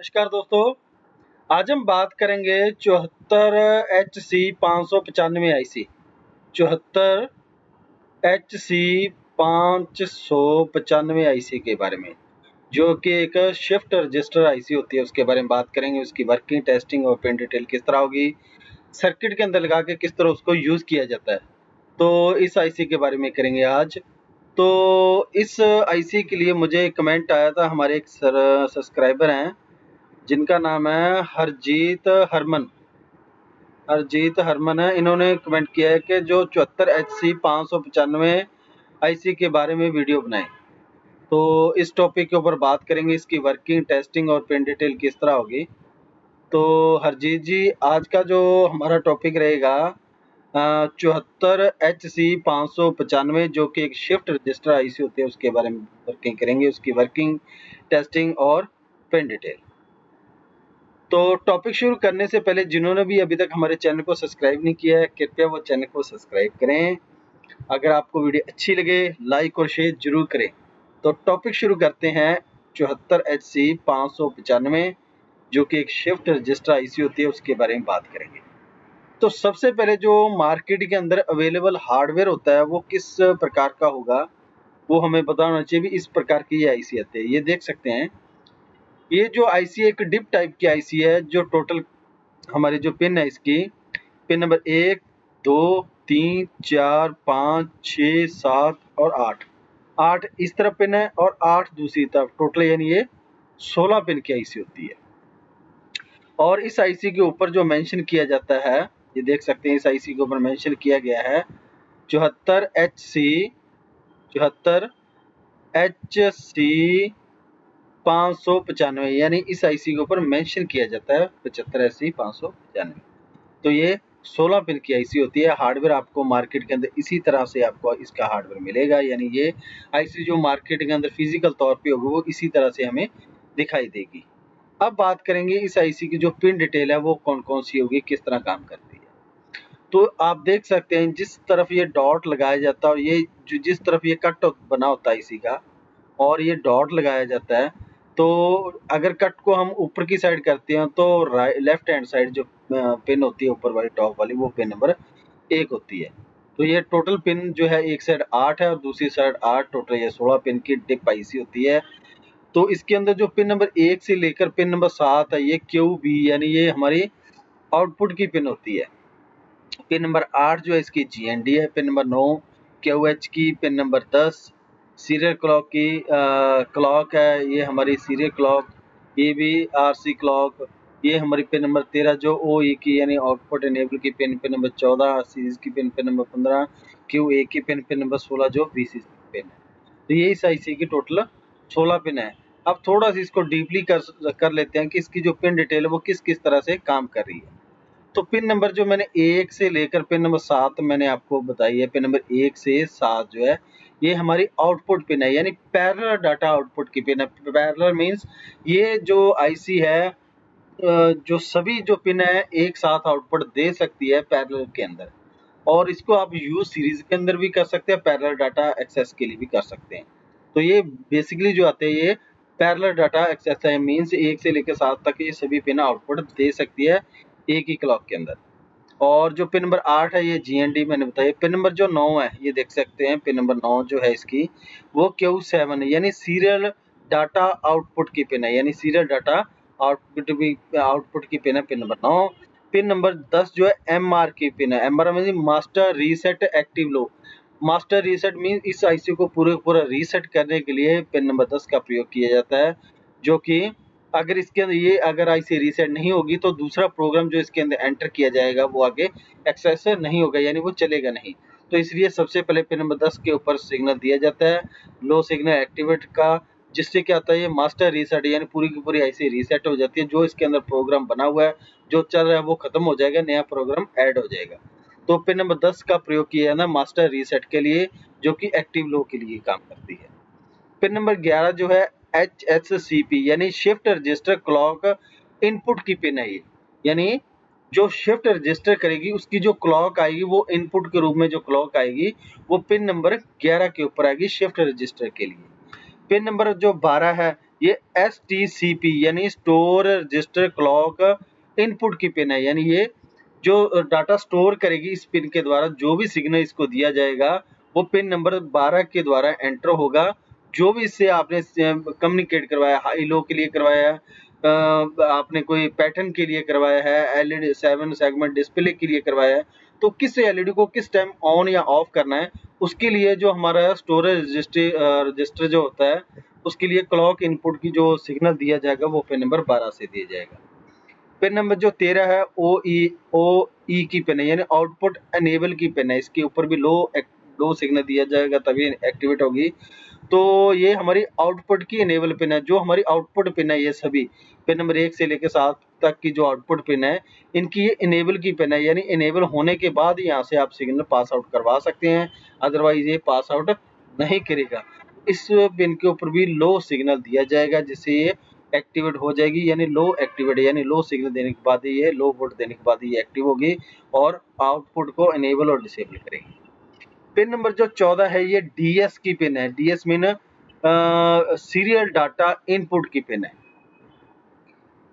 नमस्कार दोस्तों, आज हम बात करेंगे 74HC595 IC 74HC595 IC के बारे में, जो कि एक शिफ्ट रजिस्टर IC होती है, उसके बारे में बात करेंगे। उसकी वर्किंग, टेस्टिंग और पिन डिटेल किस तरह होगी, सर्किट के अंदर लगा के किस तरह उसको यूज़ किया जाता है, तो इस IC के बारे में करेंगे आज। तो इस IC के लिए मुझे एक कमेंट आया था, हमारे एक सब्सक्राइबर हैं जिनका नाम है हरजीत हरमन है। इन्होंने कमेंट किया है कि जो 74HC595 IC के बारे में वीडियो बनाएं। तो इस टॉपिक के ऊपर बात करेंगे, इसकी वर्किंग, टेस्टिंग और पिन डिटेल किस तरह होगी। तो हरजीत जी, आज का जो हमारा टॉपिक रहेगा 74HC595, जो कि एक शिफ्ट रजिस्टर IC होती है, उसके बारे में वर्किंग करेंगे, उसकी वर्किंग, टेस्टिंग और पिन डिटेल। तो टॉपिक शुरू करने से पहले जिन्होंने भी अभी तक हमारे चैनल को सब्सक्राइब नहीं किया है, कृपया वो चैनल को सब्सक्राइब करें। अगर आपको वीडियो अच्छी लगे, लाइक और शेयर जरूर करें। तो टॉपिक शुरू करते हैं 74HC595, जो कि एक शिफ्ट रजिस्टर IC होती है, उसके बारे में बात करेंगे। तो सबसे पहले जो मार्केट के अंदर अवेलेबल हार्डवेयर होता है वो किस प्रकार का होगा, वो हमें पता होना चाहिए। भी इस प्रकार की ये IC आते हैं, ये देख सकते हैं। ये जो IC एक डिप टाइप की IC है, जो टोटल हमारी जो पिन है, इसकी पिन नंबर 1, 2, 3, 4, 5, 6, 7 और 8 इस तरफ पिन है और 8 दूसरी तरफ, टोटल यानी ये 16 पिन की IC होती है। और इस IC के ऊपर जो मेंशन किया जाता है, ये देख सकते हैं, इस IC के ऊपर मेंशन किया गया है 74HC595, यानी इस IC के ऊपर मेंशन किया जाता है 75HC595। तो ये 16 पिन की IC होती है। हार्डवेयर आपको मार्केट के अंदर इसी तरह से आपको इसका हार्डवेयर मिलेगा, यानी ये IC जो मार्केट के अंदर फिजिकल तौर पे होगी वो इसी तरह से हमें दिखाई देगी। अब बात करेंगे इस IC की जो पिन डिटेल है वो कौन कौन सी होगी, किस तरह काम करती है। तो आप देख सकते हैं, जिस तरफ ये डॉट लगाया जाता है और ये जिस तरफ ये कट बना होता है IC का, और ये डॉट लगाया जाता है, तो अगर कट को हम ऊपर की साइड करते हैं तो लेफ्ट हैंड साइड जो पिन होती है ऊपर वाली, टॉप वाली, वो पिन नंबर 1 होती है। तो ये टोटल पिन जो है, एक साइड 8 है और दूसरी साइड 8, टोटल ये 16 पिन की डिप IC होती है। तो इसके अंदर जो पिन नंबर 1 से लेकर पिन नंबर 7 है, ये QB यानी ये हमारी आउटपुट की पिन होती है। पिन नंबर 8 जो है इसकी GND है। पिन नंबर 9 QH की। पिन नंबर 10 सीरियल क्लॉक की क्लॉक है, ये हमारी सीरियल क्लॉक। ये भी RC क्लॉक। ये हमारी पिन नंबर 13 जो OE की यानी आउटपुट इनेबल की पिन। पिन नंबर 14 सीरीज की पिन। पिन नंबर 15 QA की पिन। पिन नंबर 16 जो VCC पिन है। तो ये इस IC की टोटल 16 पिन है। अब थोड़ा सा इसको डीपली कर लेते हैं कि इसकी जो पिन डिटेल है वो किस किस तरह से काम कर रही है। तो पिन नंबर जो मैंने 1 से लेकर पिन नंबर 7 मैंने आपको बताई है। पिन नंबर 1 से 7 जो है ये हमारी आउटपुट पिन है, यानी पैरेलल डाटा आउटपुट की पिन है। पैरेलल मींस ये जो IC है, जो सभी जो पिन है एक साथ आउटपुट दे सकती है पैरेलल के अंदर, और इसको आप यूज सीरीज के अंदर भी कर सकते हैं, पैरेलल डाटा एक्सेस के लिए भी कर सकते हैं। तो ये बेसिकली जो आते हैं ये पैरेलल डाटा एक्सेस है, मींस 1 से लेकर 7 तक ये सभी पिन आउटपुट दे सकती है एक ही क्लॉक के अंदर। और जो पिन नंबर 8 है ये GND मैंने बताया। पिन नंबर जो 9 है, ये देख सकते हैं, पिन नंबर 9 जो है इसकी वो Q7 है, यानी सीरियल डाटा आउटपुट की पिन है, यानी सीरियल डाटा आउटपुट की पिन है पिन नंबर 9। पिन नंबर 10 जो है MR की पिन है। MR mean master reset active low. Master reset mean इस IC को पूरा रीसेट करने के लिए पिन नंबर 10 का प्रयोग किया जाता है, जो कि अगर इसके अंदर ये अगर IC रीसेट नहीं होगी तो दूसरा प्रोग्राम जो इसके अंदर एंटर किया जाएगा वो आगे एक्सेस नहीं होगा, यानी वो चलेगा नहीं। तो इसलिए सबसे पहले पिन नंबर 10 के ऊपर सिग्नल दिया जाता है, लो सिग्नल एक्टिवेट का, जिससे क्या होता है ये मास्टर रीसेट यानी पूरी की पूरी IC रीसेट हो जाती है। जो इसके अंदर प्रोग्राम बना हुआ है, जो चल रहा है वो खत्म हो जाएगा, नया प्रोग्राम ऐड हो जाएगा। तो पिन नंबर 10 का प्रयोग किया जाना मास्टर रीसेट के लिए, जो कि एक्टिव लो के लिए काम करती है। पिन नंबर 11 जो है HSCP यानी शिफ्ट रजिस्टर क्लॉक इनपुट की पिन है ये, यानी जो शिफ्ट रजिस्टर करेगी उसकी जो क्लॉक आएगी वो इनपुट के रूप में जो क्लॉक आएगी वो पिन नंबर 11 के ऊपर आएगी शिफ्ट रजिस्टर के लिए। पिन नंबर जो 12 है ये STCP यानी स्टोर रजिस्टर क्लॉक इनपुट की पिन है, यानी ये जो डाटा स्टोर करेगी इस पिन के द्वारा, जो भी सिग्नल इसको दिया जाएगा वो पिन नंबर 12 के द्वारा एंटर होगा। जो भी इससे आपने कम्युनिकेट करवाया, हाई लो के लिए करवाया, आपने कोई पैटर्न के लिए करवाया है, LED 7 सेगमेंट डिस्प्ले के लिए करवाया है, तो किस LED को किस टाइम ऑन या ऑफ करना है, उसके लिए जो हमारा स्टोरेज रजिस्टर जो होता है, उसके लिए क्लॉक इनपुट की जो सिग्नल दिया जाएगा वो पिन नंबर 12 से दिया जाएगा। पिन नंबर जो 13 है OE की पिन है, यानी आउटपुट एनेबल की पिन है। इसके ऊपर भी लो सिग्नल दिया जाएगा तभी एक्टिवेट होगी। तो ये हमारी आउटपुट की एनेबल पिन है। जो हमारी आउटपुट पिन है, ये सभी पिन नंबर 1 से लेकर 7 तक की जो आउटपुट पिन है, इनकी ये इनेबल की पिन है, यानी इनेबल होने के बाद यहाँ से आप सिग्नल पास आउट करवा सकते हैं, अदरवाइज ये पास आउट नहीं करेगा। इस पिन के ऊपर भी लो सिग्नल दिया जाएगा जिससे ये एक्टिवेट हो जाएगी, यानी लो एक्टिवेट, यानी लो सिग्नल देने के बाद ये लो वोल्ट देने के बाद ये एक्टिव होगी और आउटपुट को इनेबल और डिसेबल करेगी। पिन नंबर जो 14 है ये DS की पिन है। DS mean serial data input की पिन है।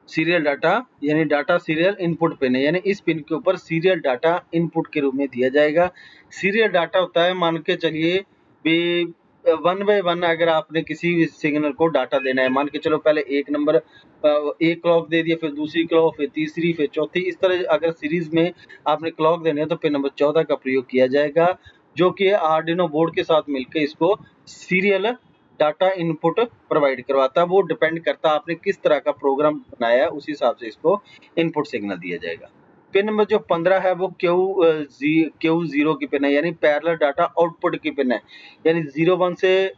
सीरियल डाटा यानी डाटा सीरियल इनपुट पिन है, यानी इस पिन के ऊपर सीरियल डाटा इनपुट के रूप में दिया जाएगा। सीरियल डाटा होता है, मान के चलिए भी 1 बाय 1 अगर आपने किसी सिग्नल को डाटा देना है, मान के चलो पहले एक नंबर एक क्लॉक दे दिया, फिर दूसरी क्लॉक, फिर तीसरी, फिर चौथी, इस तरह अगर सीरीज में आपने क्लॉक देने हैं तो पिन नंबर 14 का प्रयोग किया जाएगा, जो कि आर्डिनो बोर्ड के साथ मिलकर इसको सीरियल डाटा इनपुट प्रोवाइड करवाता है। वो डिपेंड करता है आपने किस तरह का प्रोग्राम बनाया है, उसी हिसाब से इसको इनपुट सिग्नल दिया जाएगा। पिन नंबर जो 15 है वो Q0 की पिन है, यानी पैरेलल डाटा आउटपुट की पिन है, यानी 01 से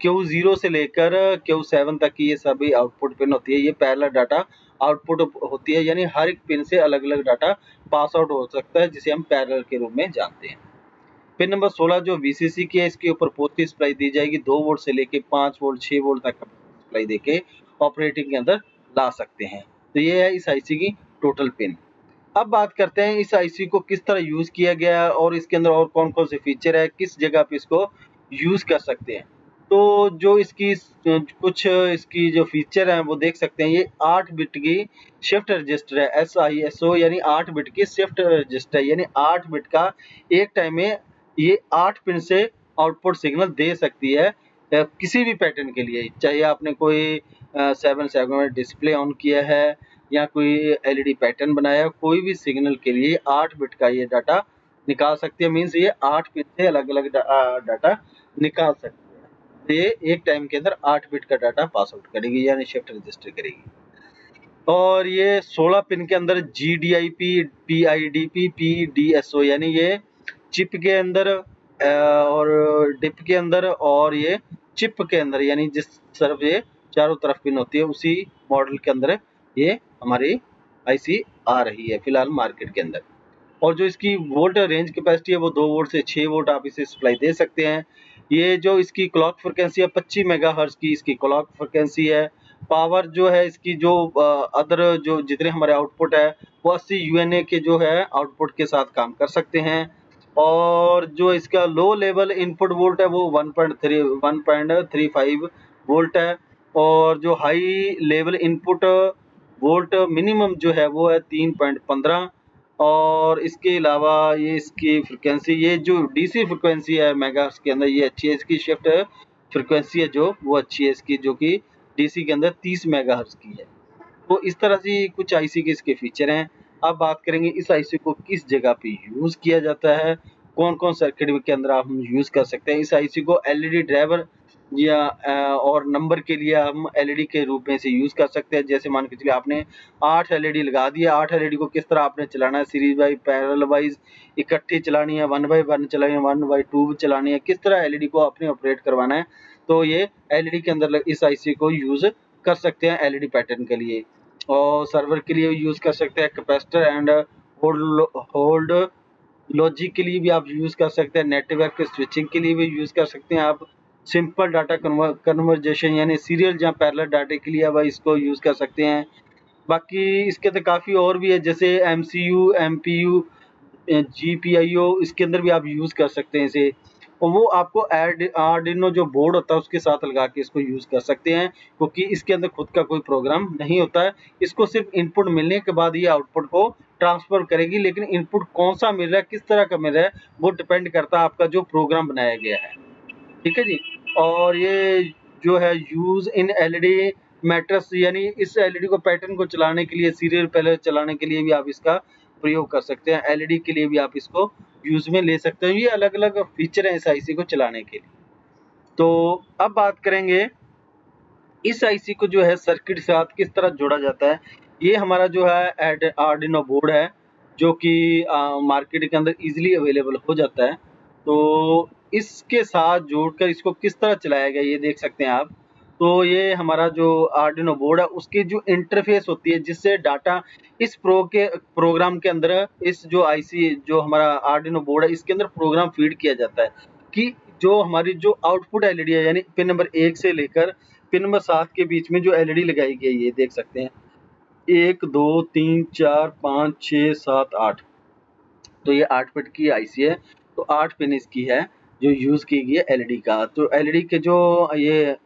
Q0 से लेकर Q7 तक की ये सभी आउटपुट पिन होती है। ये पैरेलल डाटा आउटपुट होती है, यानी हर एक पिन से अलग अलग डाटा पास आउट हो सकता है, जिसे हम पैरेलल के रूप में जानते हैं। पिन नंबर 16 जो VCC की है, इसके ऊपर पॉजिटिव सप्लाई दी जाएगी, 2 वोल्ट से लेके 5 वोल्ट 6 वोल्ट तक का सप्लाई देके ऑपरेटिंग के अंदर ला सकते हैं। तो ये है इस IC की टोटल पिन। अब बात करते हैं इस IC को किस तरह यूज किया गया है और इसके अंदर और कौन कौन से फीचर है, किस जगह पे इसको यूज कर सकते हैं। तो जो इसकी कुछ इसकी जो फीचर हैं वो देख सकते हैं। ये 8 बिट की शिफ्ट रजिस्टर है, SISO यानी 8 बिट की शिफ्ट रजिस्टर है, यानी 8 बिट का एक टाइम में ये 8 पिन से आउटपुट सिग्नल दे सकती है किसी भी पैटर्न के लिए, चाहे आपने कोई 7 सेगमेंट डिस्प्ले ऑन किया है या कोई LED पैटर्न बनाया, कोई भी सिग्नल के लिए 8 बिट का ये डाटा निकाल सकती है। मीन्स ये 8 पिन से अलग अलग डाटा निकाल सकती है। तो ये एक टाइम के अंदर 8 बिट का डाटा पास आउट करेगी, यानी शिफ्ट रजिस्टर करेगी। और ये 16 पिन के अंदर GDIP, PIDP, PDSO यानी ये चिप के अंदर और डिप के अंदर और ये चिप के अंदर, यानी जिस तरफ ये चारों तरफ पिन होती है उसी मॉडल के अंदर ये हमारी IC आ रही है फिलहाल मार्केट के अंदर। और जो इसकी वोल्ट रेंज कैपेसिटी है वो 2 वोल्ट से 6 वोल्ट आप इसे सप्लाई दे सकते हैं। ये जो इसकी क्लॉक फ्रिक्वेंसी है 25 मेगाहर्ट्ज की इसकी क्लॉक फ्रिक्वेंसी है। पावर जो है इसकी जो अदर जो जितने हमारे आउटपुट है वो 80 UNA के जो है आउटपुट के साथ काम कर सकते हैं। और जो इसका लो लेवल इनपुट वोल्ट है वो 1.35 वोल्ट है, और जो high level input volt minimum जो है वो है 3.15। और इसके अलावा ये इसकी फ्रिक्वेंसी, ये जो DC फ्रिक्वेंसी है मेगाहर्ट्ज के अंदर, ये अच्छी है। इसकी शिफ्ट फ्रिक्वेंसी है जो वो अच्छी है इसकी, जो कि DC के अंदर 30 मेगाहर्ट्ज की है। तो इस तरह से कुछ IC के इसके फीचर हैं। अब बात करेंगे इस IC को किस जगह पे यूज़ किया जाता है, कौन कौन सर्किट के अंदर आप हम यूज़ कर सकते हैं। इस IC को LED ड्राइवर या और नंबर के लिए हम LED के रूप में इसे यूज़ कर सकते हैं। जैसे मान के चलिए आपने 8 LED लगा दिया, 8 LED को किस तरह आपने चलाना है, सीरीज वाइज, पैरेलल वाइज, इकट्ठी चलानी है, 1 बाय 1 चलानी है, 1 बाय 2 चलानी है, किस तरह LED को आपने ऑपरेट करवाना है, तो ये LED के अंदर इस IC को यूज़ कर सकते हैं LED पैटर्न के लिए। और सर्वर के लिए यूज़ कर सकते हैं, कैपेसिटर एंड होल्ड लॉजिक के लिए भी आप यूज़ कर सकते हैं, नेटवर्क स्विचिंग के लिए भी यूज़ कर सकते हैं आप, सिंपल डाटा कन्वर्जेशन यानी सीरियल या पैरेलल डाटा के लिए आप इसको यूज़ कर सकते हैं। बाकी इसके तो काफ़ी और भी है, जैसे MCU, MPU, GPIO, इसके अंदर भी आप यूज़ कर सकते हैं इसे। और वो आपको आर्डिनो जो बोर्ड होता है उसके साथ लगा के इसको यूज़ कर सकते हैं, क्योंकि इसके अंदर खुद का कोई प्रोग्राम नहीं होता है। इसको सिर्फ इनपुट मिलने के बाद ये आउटपुट को ट्रांसफर करेगी, लेकिन इनपुट कौन सा मिल रहा है, किस तरह का मिल रहा है, वो डिपेंड करता है आपका जो प्रोग्राम बनाया गया है। ठीक है जी। और ये जो है यूज़ इन एलईडी मैट्रिक्स, यानी इस एलईडी को पैटर्न को चलाने के लिए, सीरियल पैनल चलाने के लिए भी आप इसका प्रयोग कर सकते हैं। एलईडी के लिए भी आप इसको यूज़ में ले सकते हैं। ये अलग-अलग फीचर हैं इस आईसी को चलाने के लिए। तो अब बात करेंगे इस आईसी को जो है सर्किट के साथ किस तरह जोड़ा जाता है। ये हमारा जो है आर्डिनो बोर्ड है, जो कि मार्केट के अंदर ईज़िली अवेलेबल हो जाता है। तो इसके साथ जोड़कर इसको किस तरह चलाया गया ये देख सकते हैं आप। तो ये हमारा जो आर्डिनो बोर्ड है उसकी जो इंटरफेस होती है, जिससे डाटा इस प्रोग्राम के अंदर, इस जो आईसी जो हमारा आर्डिनो बोर्ड है इसके अंदर प्रोग्राम फीड किया जाता है कि जो हमारी जो आउटपुट एलईडी है, यानी पिन नंबर 1 से लेकर पिन नंबर 7 के बीच में जो एलईडी लगाई गई है, ये देख सकते हैं 1 2 3 4 5 6 7 8। तो ये 8 पिन की आईसी है। तो 8 पिन इसकी है जो यूज़ की गई है एलईडी का। तो एलईडी के जो ये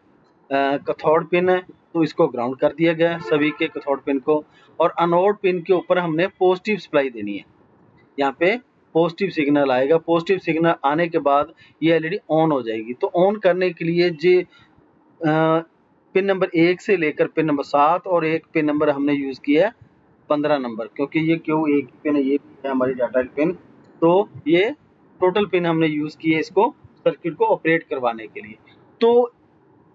कैथोड पिन है, तो इसको ग्राउंड कर दिया गया है सभी के कैथोड पिन को, और एनोड पिन के ऊपर हमने पॉजिटिव सप्लाई देनी है। यहाँ पे पॉजिटिव सिग्नल आएगा। पॉजिटिव सिग्नल आने के बाद ये एलईडी ऑन हो जाएगी। तो ऑन करने के लिए जी पिन नंबर 1 से लेकर पिन नंबर 7 और एक पिन नंबर हमने यूज़ किया है 15 नंबर, क्योंकि ये क्यों एक पिन है, ये है हमारी डाटा की पिन। तो ये टोटल पिन हमने यूज़ की है इसको सर्किट को ऑपरेट करवाने के लिए। तो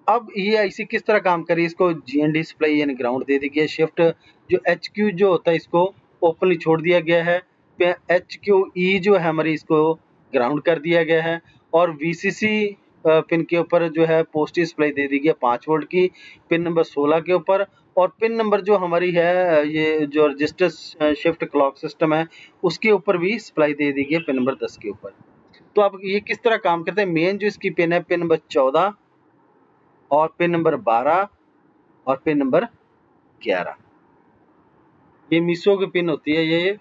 अब ये आईसी किस तरह काम करी, इसको जीएनडी सप्लाई यानी ग्राउंड दे दी गई है। शिफ्ट जो एचक्यू जो होता है इसको ओपनली छोड़ दिया गया है। एचक्यूई जो है हमारी इसको ग्राउंड कर दिया गया है। और वीसीसी पिन के ऊपर जो है पॉजिटिव सप्लाई दे दी गई है 5 वोल्ट की पिन नंबर 16 के ऊपर। और पिन नंबर जो हमारी है, ये जो रजिस्टर शिफ्ट क्लॉक सिस्टम है उसके ऊपर भी सप्लाई दे दी गई है पिन नंबर 10 के ऊपर। तो अब ये किस तरह काम करते हैं, मेन जो इसकी पिन है पिन नंबर 14 और पिन नंबर 12 और पिन नंबर 11। ये मीसो की पिन होती है। ये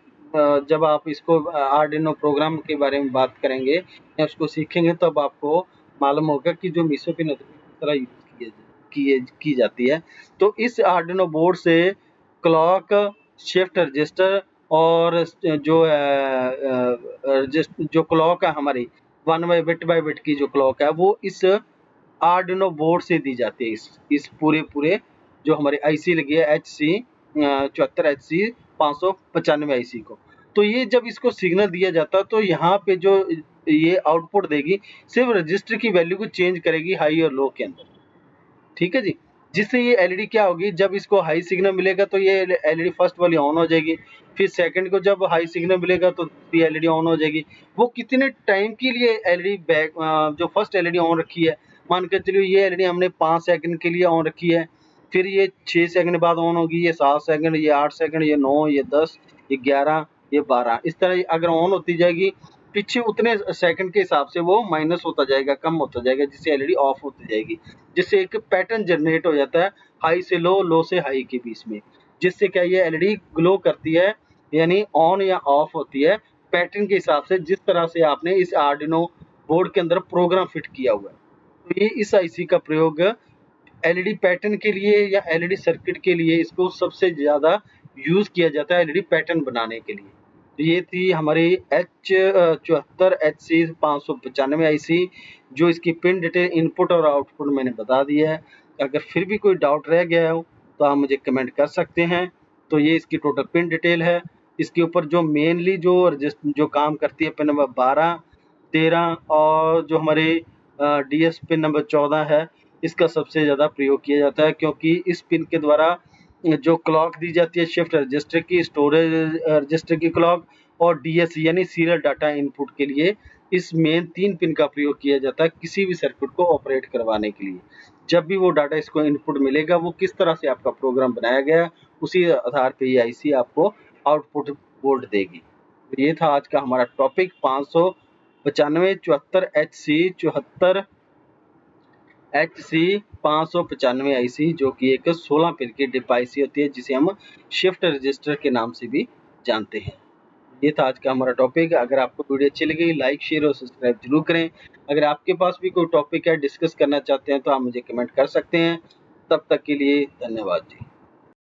जब आप इसको आर्डिनो प्रोग्राम के बारे में बात करेंगे या उसको सीखेंगे तब आपको मालूम होगा कि जो मीसो पिन होती है किस तरह यूज़ की जाती है। तो इस आर्डिनो बोर्ड से क्लॉक, शिफ्ट रजिस्टर और जो जो क्लॉक है हमारी 1 बाय बिट की जो क्लॉक है वो इस आर्डिनो बोर्ड से दी जाती है। इस पूरे जो हमारी आईसी लगी है HC 74 HC 595 आईसी को। तो ये जब इसको सिग्नल दिया जाता है तो यहाँ पे जो ये आउटपुट देगी सिर्फ रजिस्टर की वैल्यू को चेंज करेगी हाई और लो के अंदर। ठीक है जी। जिससे ये एलईडी क्या होगी, जब इसको हाई सिग्नल मिलेगा तो ये एलईडी फर्स्ट वाली ऑन हो जाएगी। फिर सेकंड को जब हाई सिग्नल मिलेगा तो ये एलईडी ऑन हो जाएगी। वो कितने टाइम के लिए एलईडी बैक, जो फर्स्ट एलईडी ऑन रखी है, मान के चलिए ये एलईडी हमने 5 सेकंड के लिए ऑन रखी है, फिर ये 6 सेकंड बाद ऑन होगी, ये 7 सेकंड, ये 8 सेकंड, ये 9, ये 10, ये 11, ये 12। इस तरह अगर ऑन होती जाएगी पीछे उतने सेकंड के हिसाब से वो माइनस होता जाएगा, कम होता जाएगा, जिससे एलईडी ऑफ होती जाएगी। जिससे एक पैटर्न जनरेट हो जाता है हाई से लो, लो से हाई के बीच में। जिससे क्या ये एलईडी ग्लो करती है, यानी ऑन या ऑफ होती है पैटर्न के हिसाब से, जिस तरह से आपने इस आर्डिनो बोर्ड के अंदर प्रोग्राम फिट किया हुआ है। तो ये इस आईसी का प्रयोग एलईडी पैटर्न के लिए या एलईडी सर्किट के लिए इसको सबसे ज़्यादा यूज़ किया जाता है, एलईडी पैटर्न बनाने के लिए। तो ये थी हमारी H74 HC 595 आईसी, जो इसकी पिन डिटेल, इनपुट और आउटपुट मैंने बता दिया है। अगर फिर भी कोई डाउट रह गया हो तो आप मुझे कमेंट कर सकते हैं। तो ये इसकी टोटल पिन डिटेल है। इसके ऊपर जो मेनली जो काम करती है पिन नंबर 12, 13 और जो हमारे DS पिन नंबर 14 है, इसका सबसे ज़्यादा प्रयोग किया जाता है, क्योंकि इस पिन के द्वारा जो क्लॉक दी जाती है शिफ्ट रजिस्टर की, स्टोरेज रजिस्टर की क्लॉक और DS यानी सीरियल डाटा इनपुट के लिए इस मेन 3 पिन का प्रयोग किया जाता है किसी भी सर्किट को ऑपरेट करवाने के लिए। जब भी वो डाटा इसको इनपुट मिलेगा, वो किस तरह से आपका प्रोग्राम बनाया गया उसी आधार पे ये आईसी आपको आउटपुट वोल्ट देगी। तो ये था आज का हमारा टॉपिक 595 74 HC 74 HC 595 आईसी, जो कि एक 16 पिन की डिप आईसी होती है, जिसे हम शिफ्ट रजिस्टर के नाम से भी जानते हैं। ये था आज का हमारा टॉपिक। अगर आपको वीडियो अच्छी लगी, लाइक, शेयर और सब्सक्राइब जरूर करें। अगर आपके पास भी कोई टॉपिक है डिस्कस करना चाहते हैं तो आप मुझे कमेंट कर सकते हैं। तब तक के लिए धन्यवाद जी।